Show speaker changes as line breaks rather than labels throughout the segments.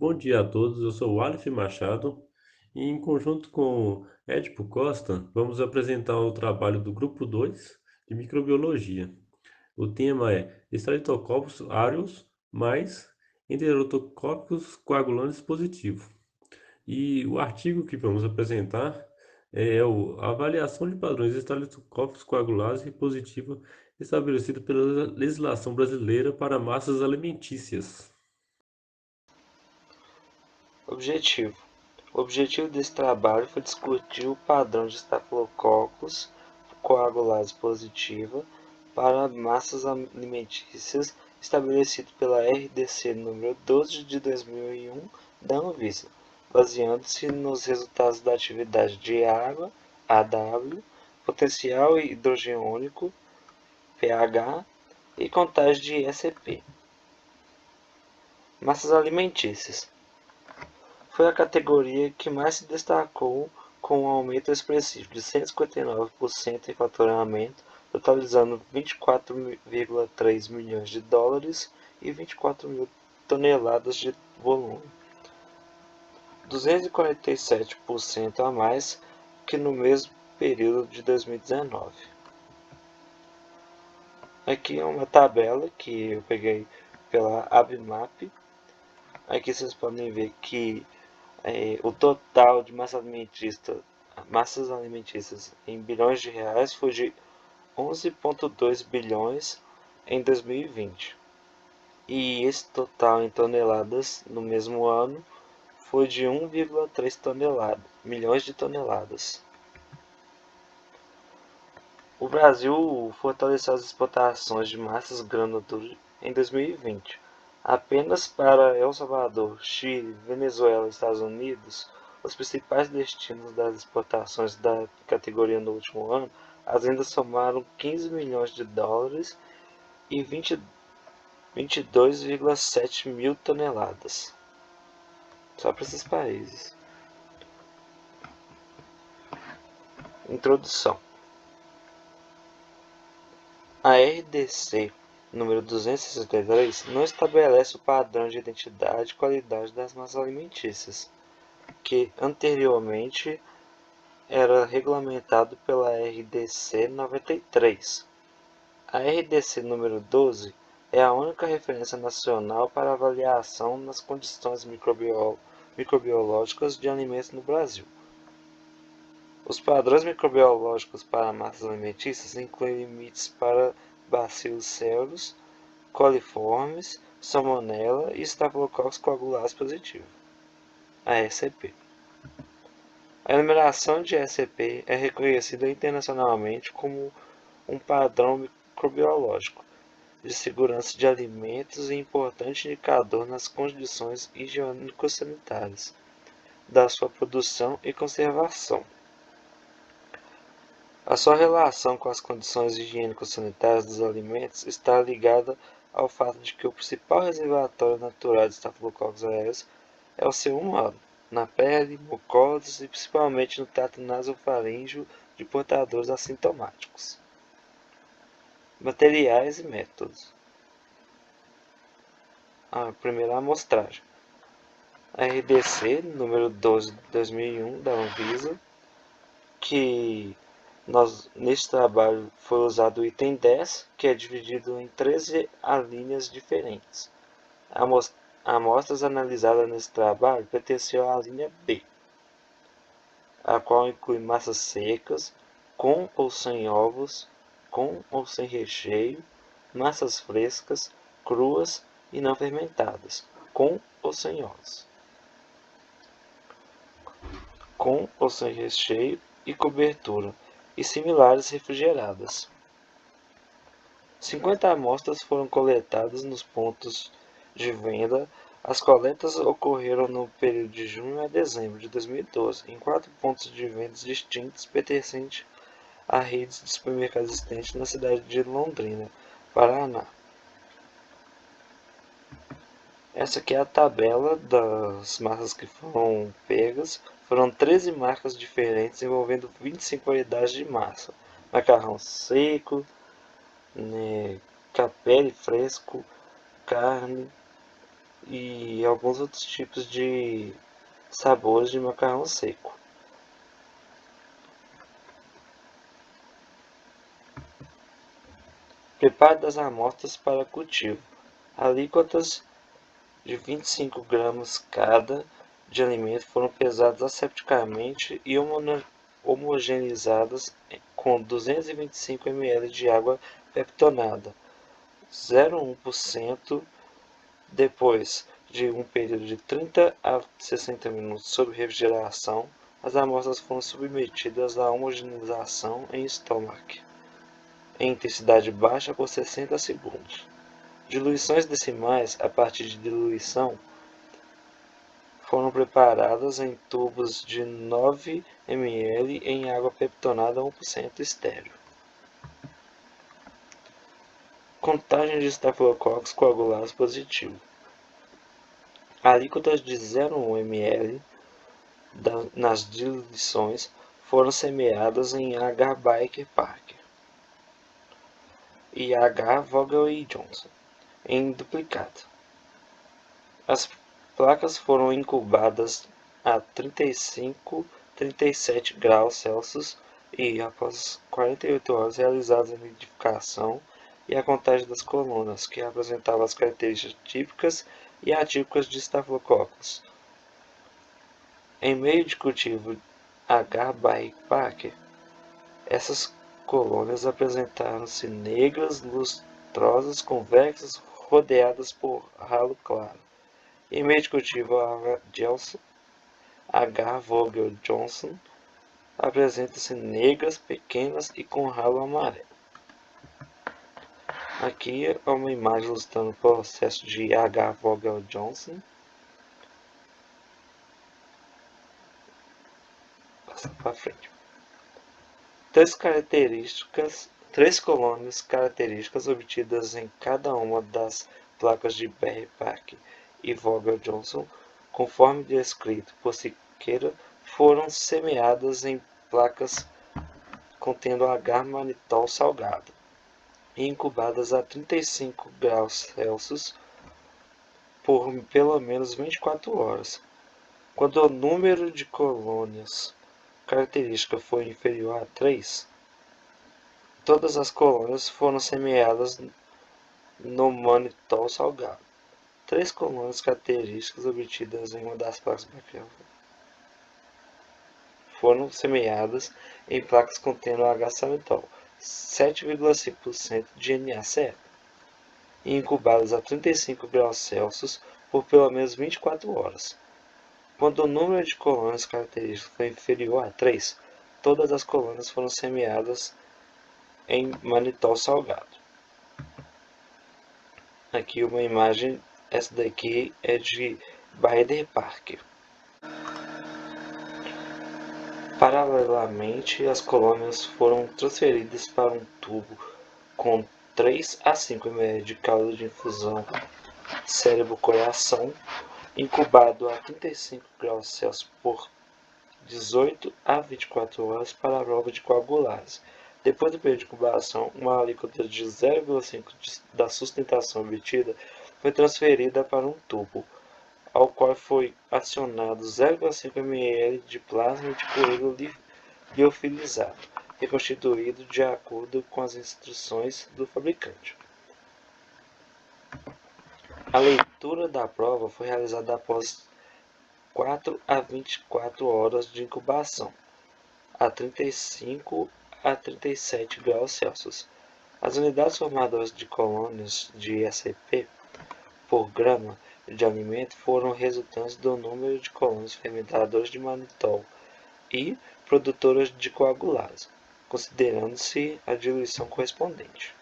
Bom dia a todos, eu sou o Aleph Machado e, em conjunto com Édipo Costa, vamos apresentar o trabalho do Grupo 2 de Microbiologia. O tema é Streptococcus aureus mais Enterococcus coagulantes positivo. E o artigo que vamos apresentar é a avaliação de padrões de Streptococcus coagulase positiva estabelecida pela legislação brasileira para massas alimentícias.
Objetivo: O objetivo desse trabalho foi discutir o padrão de Staphylococcus coagulase positiva para massas alimentícias estabelecido pela RDC número 12 de 2001 da Anvisa, baseando-se nos resultados da atividade de água, AW, potencial hidrogênico, pH, e contagem de ECP. Massas alimentícias foi a categoria que mais se destacou, com um aumento expressivo de 159% em faturamento, totalizando 24,3 milhões de dólares e 24 mil toneladas de volume, 247% a mais que no mesmo período de 2019. Aqui é uma tabela que eu peguei pela ABMAP. Aqui vocês podem ver que o total de massas alimentícias em bilhões de reais foi de 11,2 bilhões em 2020. E esse total em toneladas no mesmo ano foi de 1,3 milhões de toneladas. O Brasil fortaleceu as exportações de massas granulares em 2020. Apenas para El Salvador, Chile, Venezuela e Estados Unidos, os principais destinos das exportações da categoria no último ano, as vendas somaram 15 milhões de dólares e 22,7 mil toneladas. Só para esses países. Introdução. A RDC número 263 não estabelece o padrão de identidade e qualidade das massas alimentícias, que anteriormente era regulamentado pela RDC 93. A RDC número 12 é a única referência nacional para avaliação nas condições microbiológicas de alimentos no Brasil. Os padrões microbiológicos para massas alimentícias incluem limites para bacilos cereus, coliformes, salmonella e Staphylococcus coagulase positivo, a ECP. A enumeração de ECP é reconhecida internacionalmente como um padrão microbiológico de segurança de alimentos e importante indicador nas condições higiênico-sanitárias da sua produção e conservação. A sua relação com as condições higiênico-sanitárias dos alimentos está ligada ao fato de que o principal reservatório natural de Staphylococcus aureus é o ser humano, na pele, mucosas e principalmente no trato nasofaríngeo de portadores assintomáticos. Materiais e métodos. A primeira amostragem. A RDC número 12 de 2001 da Anvisa, que neste trabalho foi usado o item 10, que é dividido em 13 alíneas diferentes. Amostras analisadas nesse trabalho pertenciam à linha B, a qual inclui massas secas, com ou sem ovos, com ou sem recheio, massas frescas, cruas e não fermentadas, com ou sem ovos, com ou sem recheio e cobertura, e similares refrigeradas. 50 amostras foram coletadas nos pontos de venda. As coletas ocorreram no período de junho a dezembro de 2012, em 4 pontos de venda distintos pertencentes a redes de supermercados existentes na cidade de Londrina, Paraná. Essa aqui é a tabela das massas que foram pegas. Foram 13 marcas diferentes envolvendo 25 variedades de massa. Macarrão seco, capelli fresco, carne, e alguns outros tipos de sabores de macarrão seco. Preparo das amostras para cultivo. Alíquotas de 25 gramas cada de alimento foram pesadas asepticamente e homogeneizadas com 225 ml de água peptonada, 0,1%. Depois de um período de 30 a 60 minutos sob refrigeração, as amostras foram submetidas à homogeneização em estomac, em intensidade baixa por 60 segundos. Diluições decimais a partir de diluição foram preparadas em tubos de 9 ml em água peptonada 1% estéril. Contagem de estafilococcus coagulados positivo. Alíquotas de 0,1 ml nas diluições foram semeadas em H. Baker Parker e H. Vogel e Johnson em duplicado. As placas foram incubadas a 35-37 graus Celsius e, após 48 horas, realizadas a nidificação e a contagem das colunas, que apresentavam as características típicas e atípicas de Staphylococcus. Em meio de cultivo H. Baker Parker, essas colônias apresentaram-se negras, lustrosas, convexas, rodeadas por ralo claro. Em meio de cultivo H. Vogel Johnson, apresentam-se negras, pequenas e com ralo amarelo. Aqui é uma imagem ilustrando o processo de H. Vogel Johnson. Passar para frente. Três colônias características obtidas em cada uma das placas de Baker Parker e Vogel Johnson, conforme descrito por Siqueira, foram semeadas em placas contendo H-manitol salgado e incubadas a 35 graus Celsius por pelo menos 24 horas. Quando o número de colônias característica foi inferior a 3, todas as colônias foram semeadas no manitol salgado. 3 colônias características obtidas em uma das placas foram semeadas em placas contendo H-xanthol, 7,5% de NaCl, e incubadas a 35 graus Celsius por pelo menos 24 horas. Quando o número de colônias características foi inferior a 3, todas as colônias foram semeadas em manitol salgado. Aqui uma imagem, essa daqui é de Baker Parker. Paralelamente, as colônias foram transferidas para um tubo com 3 a 5 ml de caldo de infusão cérebro-coração, incubado a 35 graus Celsius por 18 a 24 horas para a prova de coagulase. Depois do período de incubação, uma alíquota de 0,5 da sustentação obtida foi transferida para um tubo, ao qual foi adicionado 0,5 ml de plasma de coelho liofilizado, reconstituído de acordo com as instruções do fabricante. A leitura da prova foi realizada após 4 a 24 horas de incubação, a 35 a 37 graus Celsius. As unidades formadoras de colônias de SCP por grama de alimento foram resultantes do número de colônias fermentadoras de manitol e produtoras de coagulase, considerando-se a diluição correspondente.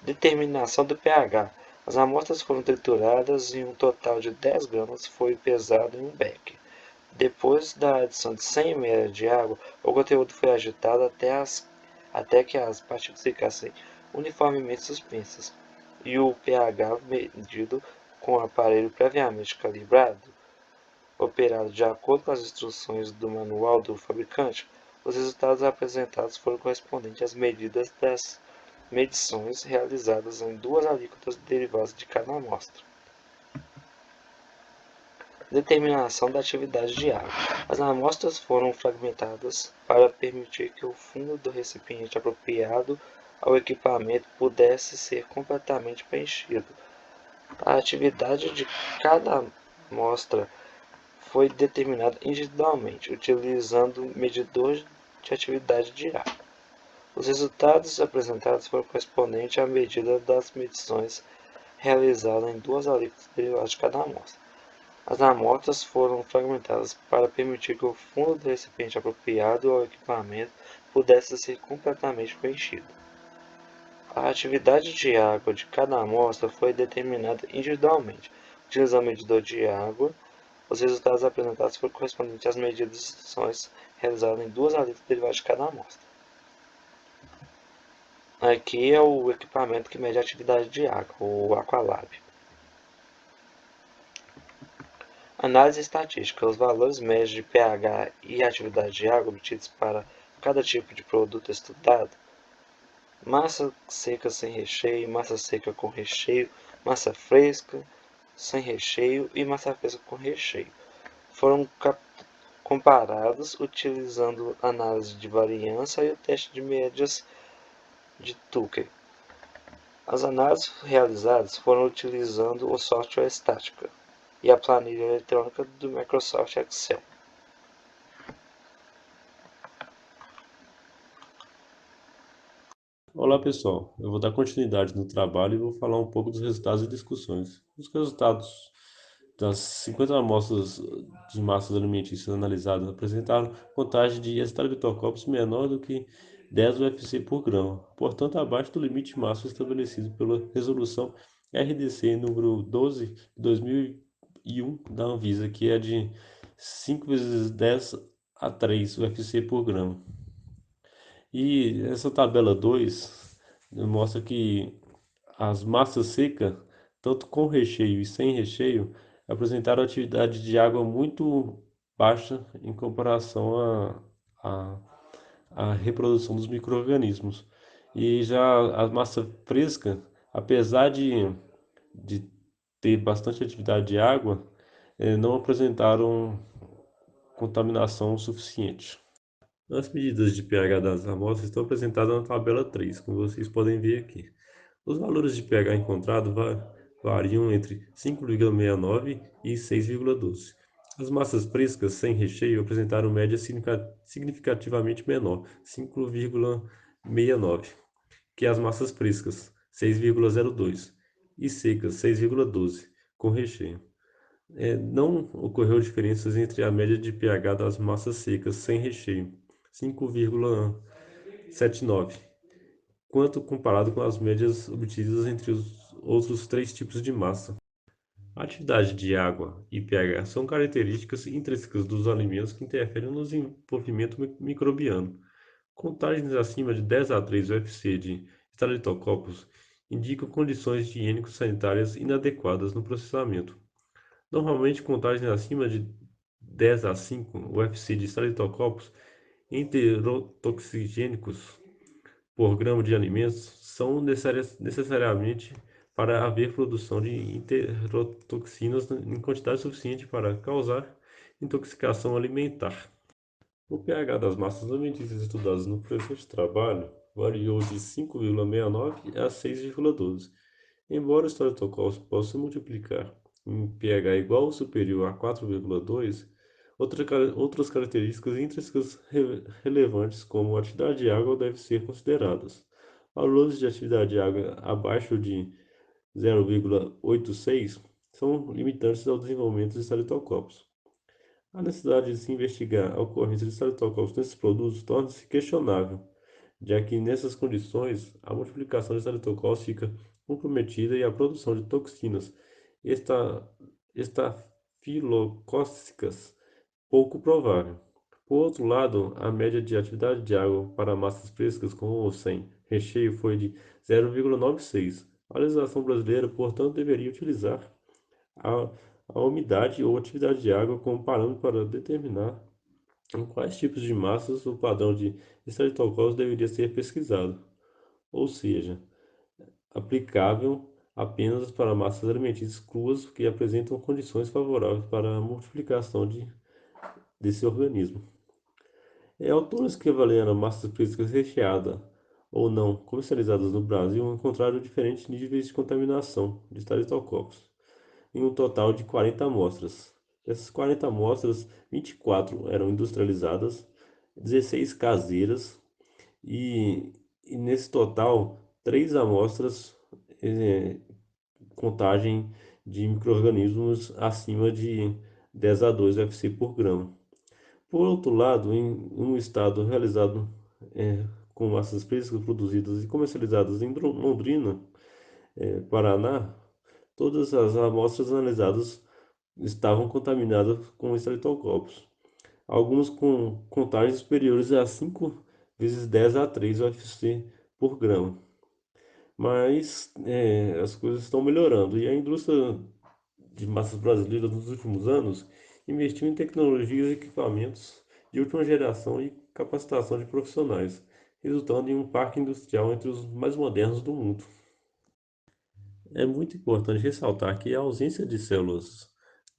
Determinação do pH. As amostras foram trituradas e um total de 10 gramas foi pesado em um becker. Depois da adição de 100 ml de água, o conteúdo foi agitado até que as partículas ficassem uniformemente suspensas, e o pH medido com o aparelho previamente calibrado, operado de acordo com as instruções do manual do fabricante. Os resultados apresentados foram correspondentes às medidas das medições realizadas em 2 alíquotas derivadas de cada amostra. Determinação da atividade de água. As amostras foram fragmentadas para permitir que o fundo do recipiente apropriado ao equipamento pudesse ser completamente preenchido. A atividade de cada amostra foi determinada individualmente, utilizando medidor de atividade de água. Os resultados apresentados foram correspondentes à medida das medições realizadas em duas alíquotas derivadas de cada amostra. As amostras foram fragmentadas para permitir que o fundo do recipiente apropriado ao equipamento pudesse ser completamente preenchido. A atividade de água de cada amostra foi determinada individualmente, utilizando o medidor de água. Os resultados apresentados foram correspondentes às medições realizadas em duas alíquotas derivadas de cada amostra. Aqui é o equipamento que mede a atividade de água, o Aqualab. Análise estatística. Os valores médios de pH e atividade de água obtidos para cada tipo de produto estudado: massa seca sem recheio, massa seca com recheio, massa fresca sem recheio e massa fresca com recheio. Foram comparados utilizando análise de variância e o teste de médias de Tucker. As análises realizadas foram utilizando o software Statica e a planilha eletrônica do Microsoft Excel.
Olá pessoal, eu vou dar continuidade no trabalho e vou falar um pouco dos resultados e discussões. Os resultados das 50 amostras de massas alimentícias analisadas apresentaram contagem de Staphylococcus menor do que 10 UFC por grama, portanto abaixo do limite máximo estabelecido pela resolução RDC número 12 de 2001 da Anvisa, que é de 5 vezes 10 a 3 UFC por grama. E essa tabela 2 mostra que as massas secas, tanto com recheio e sem recheio, apresentaram atividade de água muito baixa em comparação à, à reprodução dos micro-organismos. E já a massa fresca, apesar de ter bastante atividade de água, não apresentaram contaminação suficiente. As medidas de pH das amostras estão apresentadas na tabela 3, como vocês podem ver aqui. Os valores de pH encontrados variam entre 5,69 e 6,12. As massas frescas sem recheio apresentaram média significativamente menor, 5,69, que as massas frescas, 6,02, e secas, 6,12, com recheio. Não ocorreu diferenças entre a média de pH das massas secas sem recheio, 5,79, quanto comparado com as médias obtidas entre os outros três tipos de massa. A atividade de água e pH são características intrínsecas dos alimentos que interferem no desenvolvimento microbiano. Contagens acima de 10 a 3 UFC de Staphylococcus indicam condições higiênico-sanitárias inadequadas no processamento. Normalmente, contagens acima de 10 a 5 UFC de Staphylococcus enterotoxigênicos por grama de alimentos são necessariamente para haver produção de enterotoxinas em quantidade suficiente para causar intoxicação alimentar. O pH das massas alimentícias estudadas no presente trabalho variou de 5,69 a 6,12. Embora o Staphylococcus possa multiplicar em pH igual ou superior a 4,2, outras características intrínsecas relevantes, como a atividade de água, devem ser consideradas. Valores de atividade de água abaixo de 0,86 são limitantes ao desenvolvimento de Staphylococcus. A necessidade de se investigar a ocorrência de Staphylococcus nesses produtos torna-se questionável, já que nessas condições a multiplicação de Staphylococcus fica comprometida e a produção de toxinas estafilocócicas pouco provável. Por outro lado, a média de atividade de água para massas frescas com ou sem recheio foi de 0,96. A legislação brasileira, portanto, deveria utilizar a, a umidade ou atividade de água como parâmetro para determinar em quais tipos de massas o padrão de Staphylococcus deveria ser pesquisado, ou seja, aplicável apenas para massas alimentícias cruas que apresentam condições favoráveis para a multiplicação desse organismo. Autores que avaliaram massas físicas recheadas ou não comercializadas no Brasil encontraram diferentes níveis de contaminação de Staphylococcus, em um total de 40 amostras. Dessas 40 amostras, 24 eram industrializadas, 16 caseiras e nesse total, 3 amostras contagem de micro-organismos acima de 10 a 2 UFC por grama. Por outro lado, em um estado realizado com massas físicas produzidas e comercializadas em Londrina, Paraná, todas as amostras analisadas estavam contaminadas com Streptococcus, algumas com contagens superiores a 5 vezes 10 a 3 UFC por grama. Mas as coisas estão melhorando e a indústria de massas brasileiras nos últimos anos investiu em tecnologias e equipamentos de última geração e capacitação de profissionais, resultando em um parque industrial entre os mais modernos do mundo. É muito importante ressaltar que a ausência de células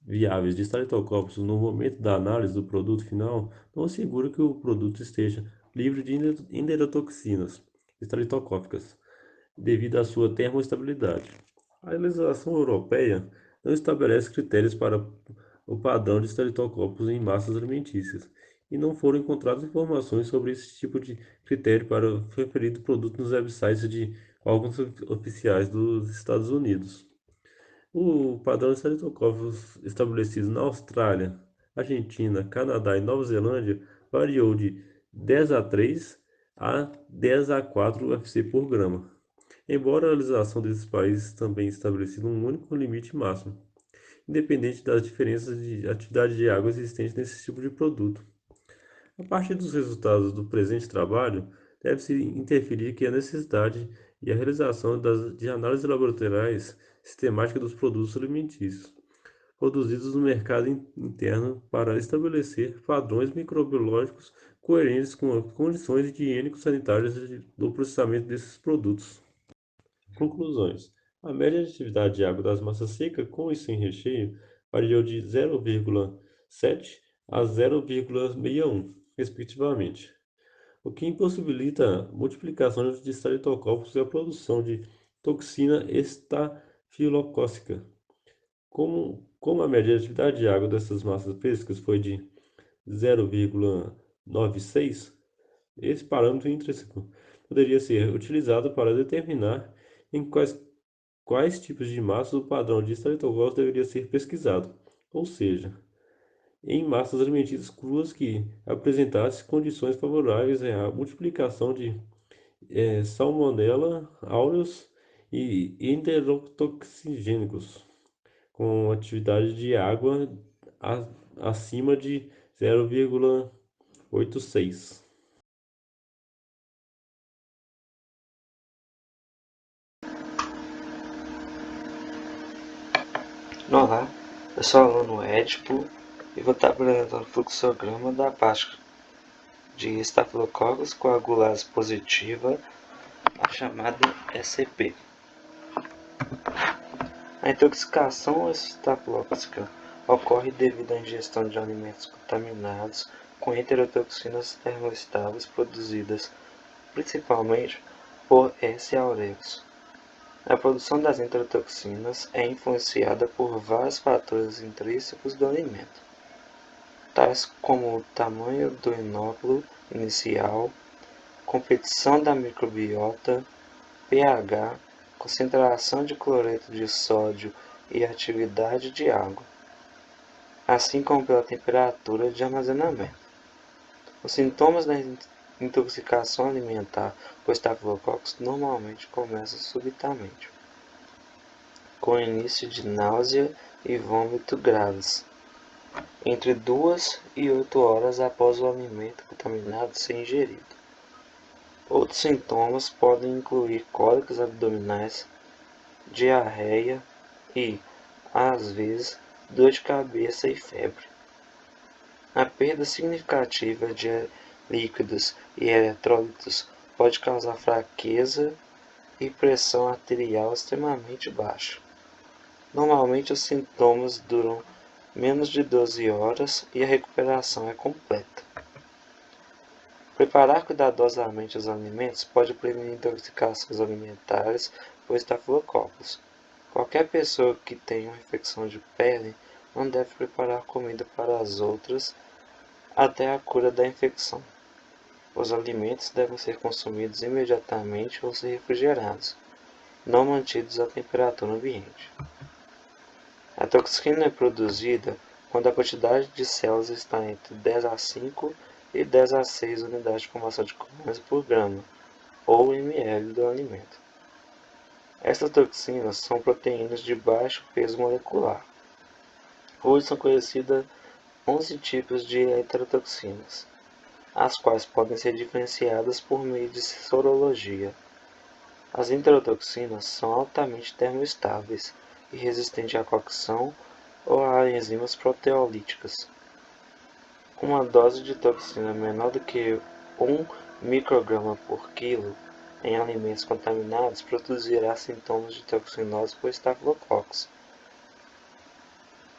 viáveis de Streptococcus no momento da análise do produto final não assegura que o produto esteja livre de enterotoxinas estreptocóccicas, devido à sua termoestabilidade. A legislação europeia não estabelece critérios para o padrão de Streptococcus em massas alimentícias, e não foram encontradas informações sobre esse tipo de critério para o referido produto nos websites de órgãos oficiais dos Estados Unidos. O padrão de Streptococcus estabelecido na Austrália, Argentina, Canadá e Nova Zelândia variou de 10 a 3 a 10 a 4 UFC por grama, embora a legislação desses países também estabelecido um único limite máximo, independente das diferenças de atividade de água existentes nesse tipo de produto. A partir dos resultados do presente trabalho, deve-se interferir que a necessidade e a realização de análises laboratoriais sistemáticas dos produtos alimentícios produzidos no mercado interno para estabelecer padrões microbiológicos coerentes com as condições higiênico-sanitárias do processamento desses produtos. Conclusões: a média de atividade de água das massas secas com e sem recheio variou de 0,7 a 0,61, respectivamente, o que impossibilita a multiplicação de estreptococcus e a produção de toxina estafilocócica. Como a média de atividade de água dessas massas frescas foi de 0,96, esse parâmetro intrínseco poderia ser utilizado para determinar em quais tipos de massas o padrão de Streptococcus deveria ser pesquisado, ou seja, em massas alimentícias cruas que apresentassem condições favoráveis à multiplicação de Salmonella aureus e enterotoxigênicos, com atividade de água acima de 0,86.
Olá, eu sou o aluno Édipo e vou estar apresentando o fluxograma da parte de Staphylococcus coagulase positiva, a chamada SCP. A intoxicação estafilocócica ocorre devido à ingestão de alimentos contaminados com enterotoxinas termoestáveis produzidas principalmente por S. aureus. A produção das enterotoxinas é influenciada por vários fatores intrínsecos do alimento, tais como o tamanho do inóculo inicial, competição da microbiota, pH, concentração de cloreto de sódio e atividade de água, assim como pela temperatura de armazenamento. Os sintomas da intoxicação alimentar por Staphylococcus normalmente começam subitamente, com início de náusea e vômito graves, entre 2 e 8 horas após o alimento contaminado ser ingerido. Outros sintomas podem incluir cólicas abdominais, diarreia e, às vezes, dor de cabeça e febre. A perda significativa de líquidos e eletrólitos pode causar fraqueza e pressão arterial extremamente baixa. Normalmente os sintomas duram menos de 12 horas e a recuperação é completa. Preparar cuidadosamente os alimentos pode prevenir intoxicações alimentares por estafilococos. Qualquer pessoa que tenha uma infecção de pele não deve preparar comida para as outras até a cura da infecção. Os alimentos devem ser consumidos imediatamente ou ser refrigerados, não mantidos à temperatura ambiente. A toxina é produzida quando a quantidade de células está entre 10 a 5 e 10 a 6 unidades de formação de colônias por grama, ou ml do alimento. Estas toxinas são proteínas de baixo peso molecular. Hoje são conhecidas 11 tipos de heterotoxinas, as quais podem ser diferenciadas por meio de sorologia. As enterotoxinas são altamente termoestáveis e resistentes à cocção ou a enzimas proteolíticas. Uma dose de toxina menor do que 1 micrograma por quilo em alimentos contaminados produzirá sintomas de toxinose por estafilococos.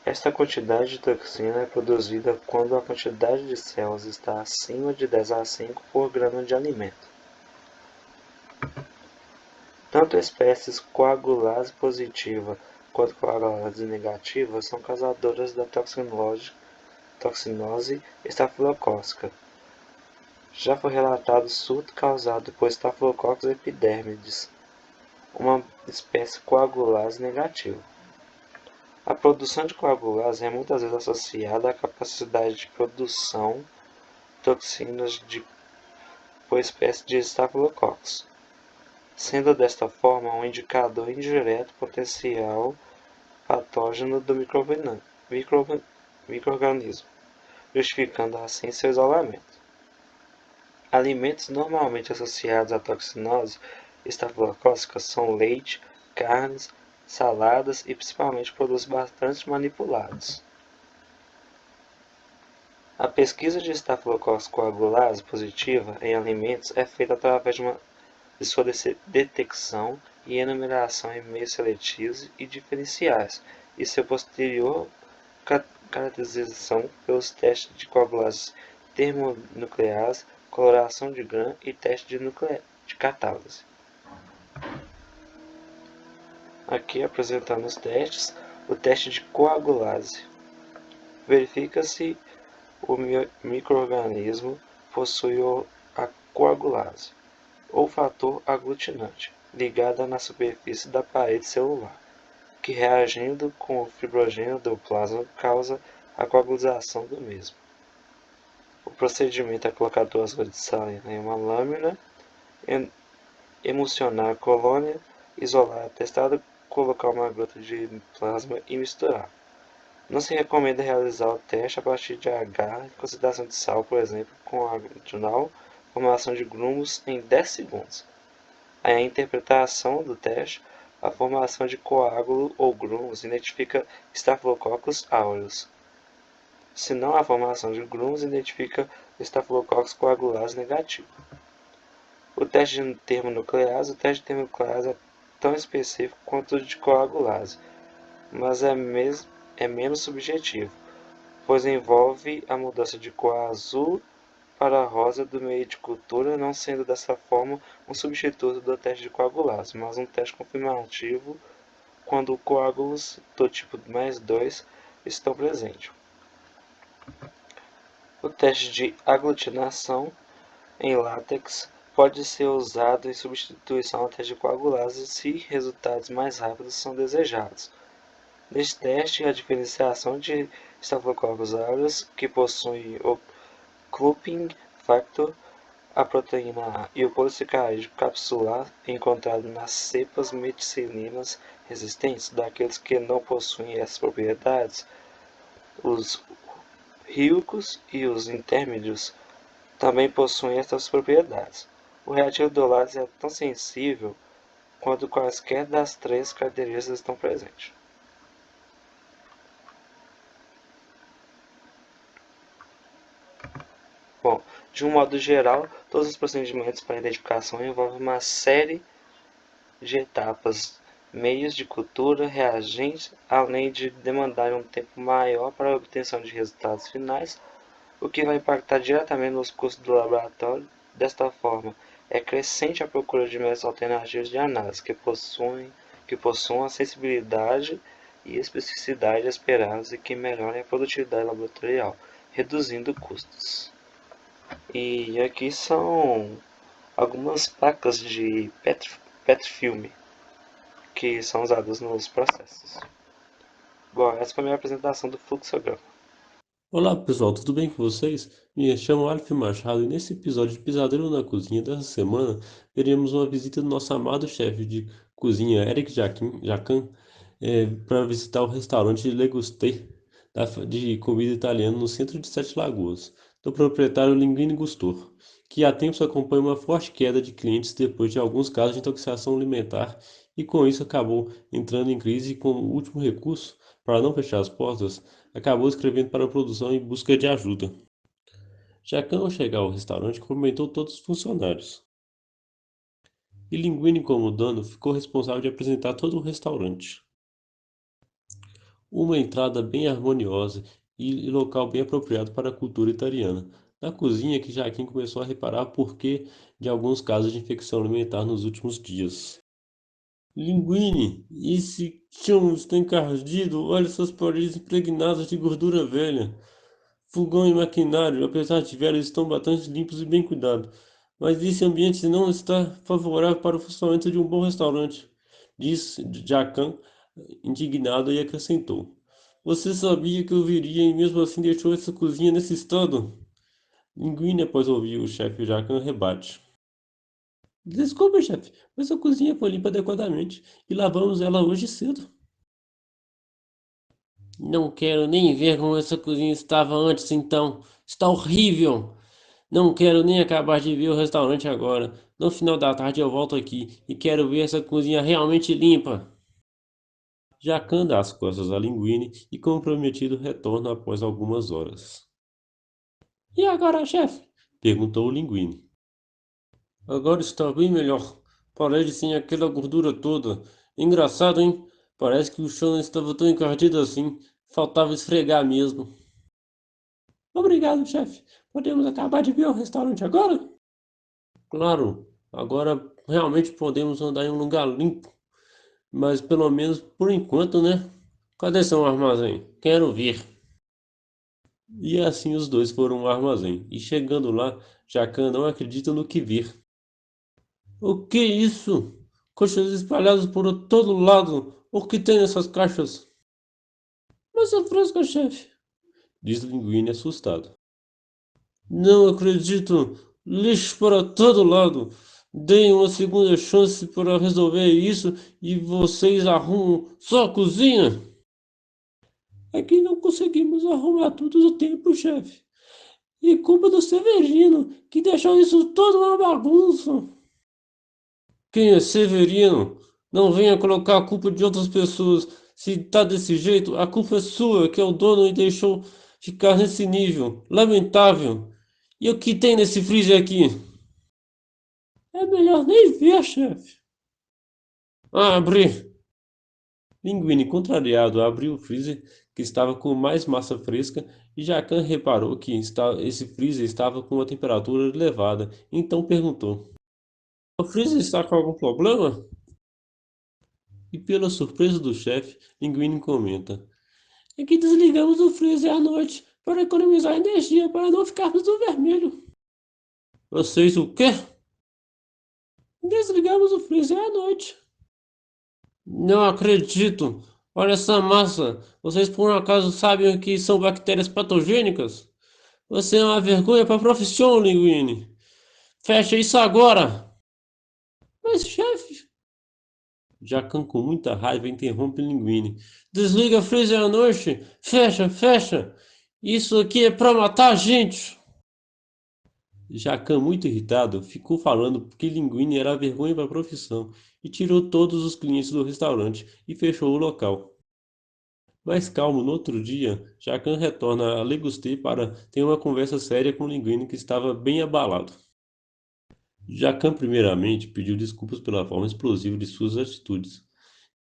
Esta quantidade de toxina é produzida quando a quantidade de células está acima de 10 a 5 por grama de alimento. Tanto espécies coagulase positiva quanto coagulase negativa são causadoras da toxinose estafilocócica. Já foi relatado surto causado por Staphylococcus epidermidis, uma espécie coagulase negativa. A produção de coagulase é muitas vezes associada à capacidade de produção de toxinas por espécie de Staphylococcus, sendo desta forma um indicador indireto potencial patógeno do micro-organismo, justificando assim seu isolamento. Alimentos normalmente associados à toxinose estafilocócica são leite, carnes, saladas e principalmente produtos bastante manipulados. A pesquisa de Staphylococcus coagulase positiva em alimentos é feita através de sua detecção e enumeração em meios seletivos e diferenciais, e sua posterior caracterização pelos testes de coagulase termonuclease, coloração de Gram e teste de catálise. Aqui apresentando os testes, o teste de coagulase. Verifica-se o micro-organismo possui a coagulase, ou fator aglutinante, ligada na superfície da parede celular, que reagindo com o fibrogênio do plasma causa a coagulação do mesmo. O procedimento é colocar 2 gotas de salina em uma lâmina, emulsionar a colônia, isolar a testada, colocar uma gota de plasma e misturar. Não se recomenda realizar o teste a partir de agar em concentração de sal, por exemplo, com água adicional, formação de grumos em 10 segundos. A interpretação do teste, a formação de coágulo ou grumos identifica Staphylococcus aureus. Se não há formação de grumos, identifica Staphylococcus coagulase negativo. O teste de termonuclease. O teste de termonuclease é tão específico quanto o de coagulase, mas é menos subjetivo, pois envolve a mudança de cor azul para rosa do meio de cultura, não sendo dessa forma um substituto do teste de coagulase, mas um teste confirmativo quando coágulos do tipo mais 2 estão presentes. O teste de aglutinação em látex pode ser usado em substituição ao teste de coagulase se resultados mais rápidos são desejados. Neste teste, a diferenciação de Staphylococcus aureus, que possui o clumping factor, a proteína A e o polissacarídeo capsular encontrado nas cepas meticilinas resistentes, daqueles que não possuem essas propriedades, os ríucos e os intermédios também possuem essas propriedades. O reativo do lase é tão sensível quanto quaisquer das 3 características estão presentes. Bom, de um modo geral, todos os procedimentos para identificação envolvem uma série de etapas, meios de cultura, reagentes, além de demandar um tempo maior para a obtenção de resultados finais, o que vai impactar diretamente nos custos do laboratório. Desta forma, é crescente a procura de métodos alternativos de análise que possuam acessibilidade e especificidade esperadas e que melhorem a produtividade laboratorial, reduzindo custos. E aqui são algumas placas de Petrifilm que são usadas nos processos. Bom, essa foi a minha apresentação do fluxograma.
Olá pessoal, tudo bem com vocês? Me chamo Aleph Machado e nesse episódio de Pisadeiro na Cozinha dessa semana teremos uma visita do nosso amado chefe de cozinha, Eric Jacan, para visitar o restaurante Le Gusté de comida italiana no centro de Sete Lagoas, do proprietário Linguini Gusto, que há tempos acompanha uma forte queda de clientes depois de alguns casos de intoxicação alimentar e com isso acabou entrando em crise e como último recurso, para não fechar as portas, acabou escrevendo para a produção em busca de ajuda. Jacan, ao chegar ao restaurante, cumprimentou todos os funcionários. E Linguini, como dono, ficou responsável de apresentar todo o restaurante. Uma entrada bem harmoniosa e local bem apropriado para a cultura italiana. Na cozinha que Jaquim começou a reparar porquê de alguns casos de infecção alimentar nos últimos dias. Linguini, esse chão está encardido, olha suas paredes impregnadas de gordura velha. Fogão e maquinário, apesar de velhos, estão bastante limpos e bem cuidados. Mas esse ambiente não está favorável para o funcionamento de um bom restaurante, disse Jacan, indignado, e acrescentou: Você sabia que eu viria e mesmo assim deixou essa cozinha nesse estado? Linguini, após ouvir o chefe Jacan, rebate: Desculpa, chefe, mas a cozinha foi limpa adequadamente e lavamos ela hoje cedo. Não quero nem ver como essa cozinha estava antes, então. Está horrível. Não quero nem acabar de ver o restaurante agora. No final da tarde eu volto aqui e quero ver essa cozinha realmente limpa. Jacan dá as costas a Linguini e, como prometido, retorna após algumas horas. E agora, chefe? Perguntou o Linguini. Agora está bem melhor. Parede sem aquela gordura toda. Engraçado, hein? Parece que o chão não estava tão encardido assim. Faltava esfregar mesmo. Obrigado, chefe. Podemos acabar de ver o restaurante agora? Claro, agora realmente podemos andar em um lugar limpo, mas pelo menos por enquanto, né? Cadê seu armazém? Quero ver. E assim os dois foram ao armazém, e chegando lá, Jacan não acredita no que vir. O que é isso? Coxas espalhadas por todo lado. O que tem nessas caixas? Massa fresca, chefe, diz Linguini assustado. Não acredito! Lixo para todo lado! Deem uma segunda chance para resolver isso e vocês arrumam só a cozinha! É que não conseguimos arrumar tudo no tempo, chefe. E culpa do Severino, que deixou isso tudo uma bagunça. Quem é Severino? Não venha colocar a culpa de outras pessoas. Se tá desse jeito, a culpa é sua, que é o dono e deixou ficar nesse nível. Lamentável. E o que tem nesse freezer aqui? É melhor nem ver, chefe. Abre! Linguini, contrariado, abriu o freezer que estava com mais massa fresca e Jacan reparou que esse freezer estava com uma temperatura elevada. Então perguntou: O freezer está com algum problema? E pela surpresa do chefe, Linguini comenta: É que desligamos o freezer à noite para economizar energia para não ficarmos no vermelho. Vocês o quê? Desligamos o freezer à noite. Não acredito! Olha essa massa! Vocês por um acaso sabem o que são bactérias patogênicas? Você é uma vergonha para a profissão, Linguini! Fecha isso agora! Mas, chefe! Jacan, com muita raiva, interrompe Linguini. Desliga o freezer à noite! Fecha, fecha! Isso aqui é para matar a gente! Jacan, muito irritado, ficou falando que Linguini era a vergonha para a profissão e tirou todos os clientes do restaurante e fechou o local. Mais calmo, no outro dia, Jacan retorna a Legusté para ter uma conversa séria com Linguini que estava bem abalado. Jacan, primeiramente, pediu desculpas pela forma explosiva de suas atitudes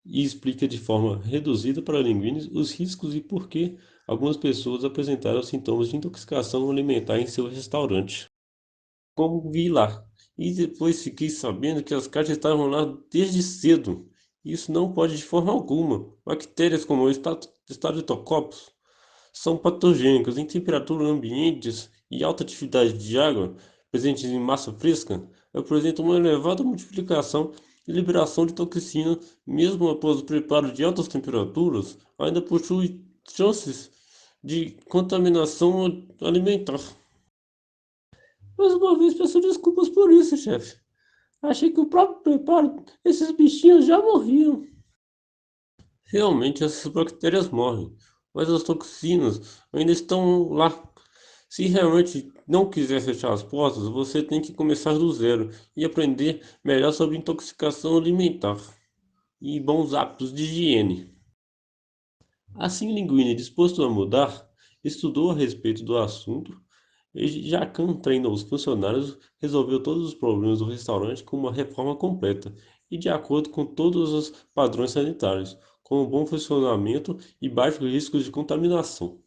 e explica de forma reduzida para Linguini os riscos e por que algumas pessoas apresentaram sintomas de intoxicação alimentar em seu restaurante. Como vi lá. E depois fiquei sabendo que as caixas estavam lá desde cedo. Isso não pode de forma alguma. Bactérias como o Staphylococcus são patogênicas em temperaturas ambientes e alta atividade de água, presentes em massa fresca, apresentam uma elevada multiplicação e liberação de toxina, mesmo após o preparo de altas temperaturas, ainda possui chances de contaminação alimentar. Mais uma vez peço desculpas por isso, chefe. Achei que o próprio preparo, esses bichinhos já morriam. Realmente essas bactérias morrem, mas as toxinas ainda estão lá. Se realmente não quiser fechar as portas, você tem que começar do zero e aprender melhor sobre intoxicação alimentar e bons hábitos de higiene. Assim, Linguini, disposto a mudar, estudou a respeito do assunto e Jacan treinou os funcionários, resolveu todos os problemas do restaurante com uma reforma completa e de acordo com todos os padrões sanitários, com um bom funcionamento e baixos riscos de contaminação.